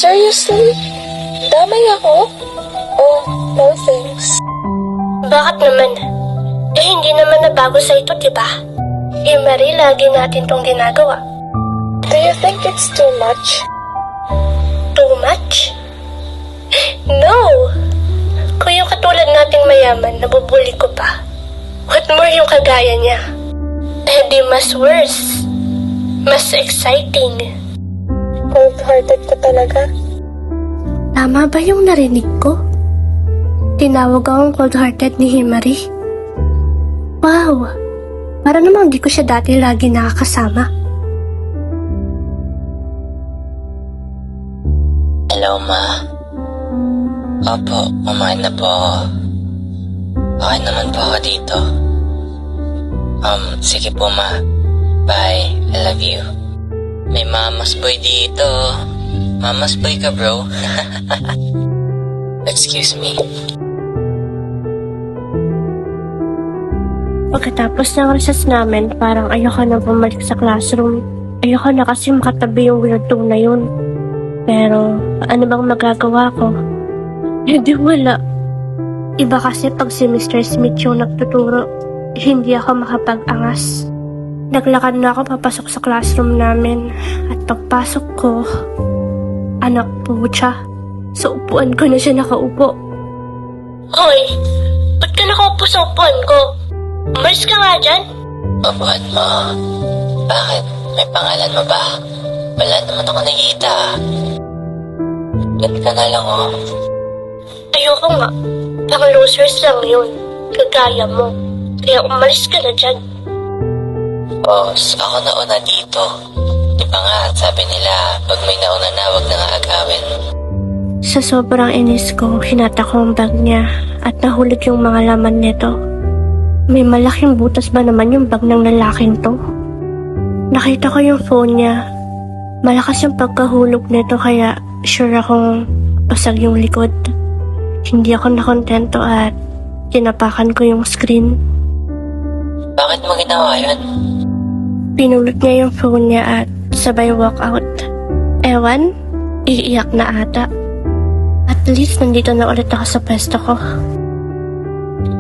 Seriously? Damay ako? Oh, no thanks. Bakit naman? Hindi naman nabago sa ito, diba? Marie, lagi natin tong ginagawa. Do you think it's too much? Too much? No! Kung yung katulad nating mayaman, nabubuli ko pa. What more yung kagaya niya? Di mas worse. Mas exciting. Cold-hearted ka talaga. Tama ba yung narinig ko? Tinawag akong cold-hearted ni Himari. Wow! Para namang di ko siya dati lagi nakakasama. Hello, Ma. Opo, kumain na po ako. Okay naman po ako dito. Sige po, Ma. Bye. I love you. May mamas boy dito. Mamas boy ka, bro. Excuse me. Pagkatapos ng recess namin, parang ayoko na bumalik sa classroom. Ayoko na kasi makatabi yung weirdo na yun. Pero, ano bang magagawa ko? Hindi wala. Iba kasi pag si Mr. Smith yung nagtuturo, hindi ako makapag-angas. Naglakad na ako papasok sa classroom namin. At pagpasok ko, anak po siya. Sa upuan ko na siya nakaupo. Hoy, ba't ka nakaupo sa upuan ko? Umalis ka nga dyan. Upuan mo. Bakit? May pangalan mo ba? Wala naman ako nakita. Yan ka na lang, oh. Ayoko nga. Pang losers lang yun. Kagaya mo. Kaya umalis ka na dyan. Boss, ako nauna dito. Di ba nga, sabi nila, pag may nauna na, wag na nga agawin. Sa sobrang inis ko, hinata ko ang bag niya at nahulog yung mga laman nito. May malaking butas ba naman yung bag ng lalaking to? Nakita ko yung phone niya. Malakas yung pagkahulog nito kaya sure akong basag yung likod. Hindi ako nakontento at tinapakan ko yung screen. Bakit mo ginawa yun? Pinulot niya yung phone niya at sabay walkout. Ewan, iiyak na ata. At least nandito na ulit ako sa pwesto ko.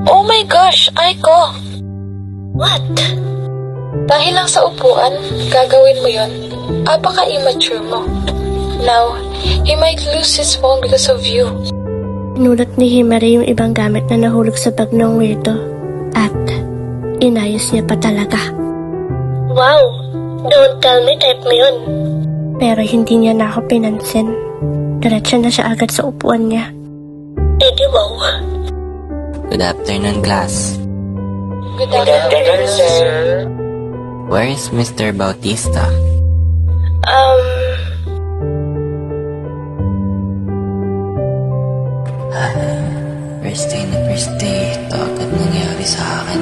Oh my gosh, Aiko! What? Dahil lang sa upuan, gagawin mo yon. Apaka-immature mo. Now, he might lose his phone because of you. Pinulot ni Himari yung ibang gamit na nahulog sa bag ng weirdo. At inayos niya pa talaga. Wow! Don't tell me type mo yun. Pero hindi niya na ako pinansin. Diretso na siya agad sa upuan niya. Di wow. Good afternoon, class. Good afternoon, sir. Where is Mr. Bautista? First day, ito agad nangyari sa akin.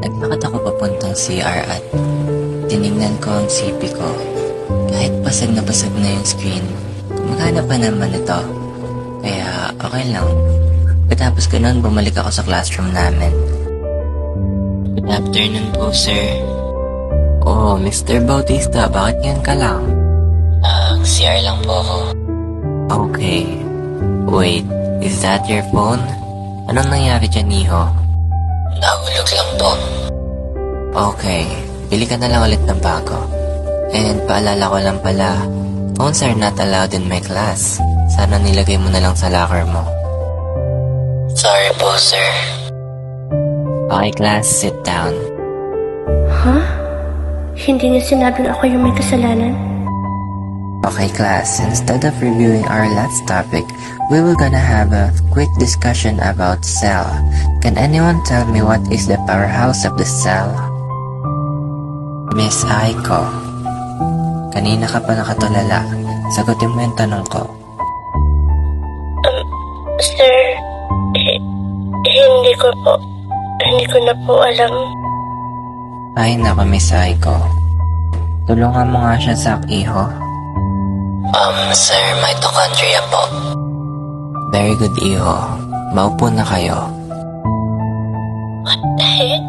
Naglakad ako papuntang CR at tinignan ko ang CP ko. Kahit basag na yung screen, gumagana pa naman ito. Kaya okay lang. Pagkatapos ko nun, bumalik ako sa classroom namin. Good afternoon po, sir. Oh, Mr. Bautista, bakit yan ka lang? CR lang po ako. Okay. Wait, is that your phone? Anong nangyari dyan, Iho? Nahulog lang po. Okay, bili ka na lang ulit ng bago. And paalala ko lang pala, phones are not allowed in my class. Sana nilagay mo na lang sa locker mo. Sorry po, sir. Okay, class, sit down. Huh? Hindi niya sinabing ako yung may kasalanan? Okay, class, instead of reviewing our last topic, we will gonna have a quick discussion about cell. Can anyone tell me what is the powerhouse of the cell? Miss Aiko, kanina ka pa nakatulala. Sagutin mo yung tanong ko. Sir, hindi ko na po alam. Ay, naku, Miss Aiko. Tulungan mo nga siya, Sak, Iho. Sir, mitochondria po. Very good, Iho. Maupo na kayo. What the heck?